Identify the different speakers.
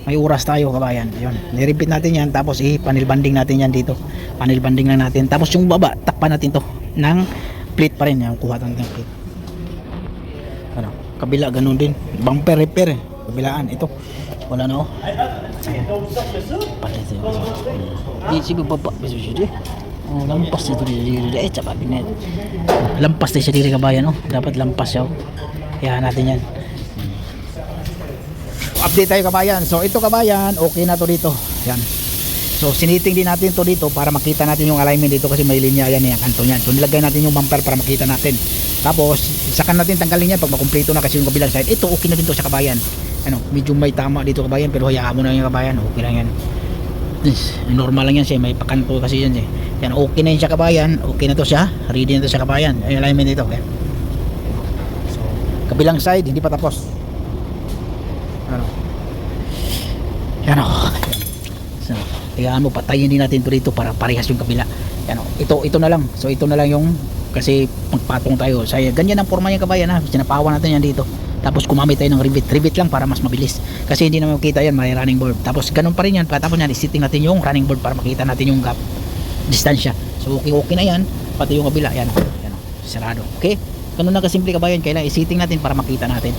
Speaker 1: may oras tayo kabayan. Yun, ni-repeat natin yan, tapos panel banding natin yan dito. Panel banding lang natin, tapos yung baba takpan natin to ng plate pa rin, yung kuha natin ng plate. Ano, kabila ganun din, bumper repair kabilaan. Ito wala na oh, palit di sige baba oh, lampas na ito dito tsaka binet lampas na siya dito kabayan oh, dapat lampas siya oh. Kaya natin yan. Update tayo kabayan. So ito kabayan, okay na to dito. Yan. So siniting din natin to dito para makita natin yung alignment dito kasi may linya yan yung kanto niyan. So nilagay natin yung bumper para makita natin. Tapos saka natin tanggalin yan pag makumpleto na kasi yung kabilang side. Ito okay na din to sa kabayan. Ano, medyo may tama dito kabayan pero hayaan mo na yung kabayan. Okay lang yan. Normal lang yan siya, may pakanto kasi yan siya. Yan, okay na yun siya kabayan. Okay na to siya. Ready na to siya kabayan. Yung alignment dito. Okay. So kabilang side hindi pa tapos. Ano? Yan o. So, kayaan mo patayin din natin ito dito para parehas yung kabila. Yan o. Ito na lang. So ito na lang yung kasi magpatong tayo. So, ganyan ang forma niya kabayan ha. Sinapawan natin yan dito. Tapos kumamit tayo ng rivet. Rivet lang para mas mabilis. Kasi hindi naman makita yan, may running board. Tapos ganun pa rin yan. Tapos yan, isetting natin yung running board para makita natin yung gap. Distansya. So okay na yan. Pati yung kabila. Yan o. Yan o. Sarado. Okay? Ganun lang kasimple kabayan. Kailangan isetting natin para makita natin.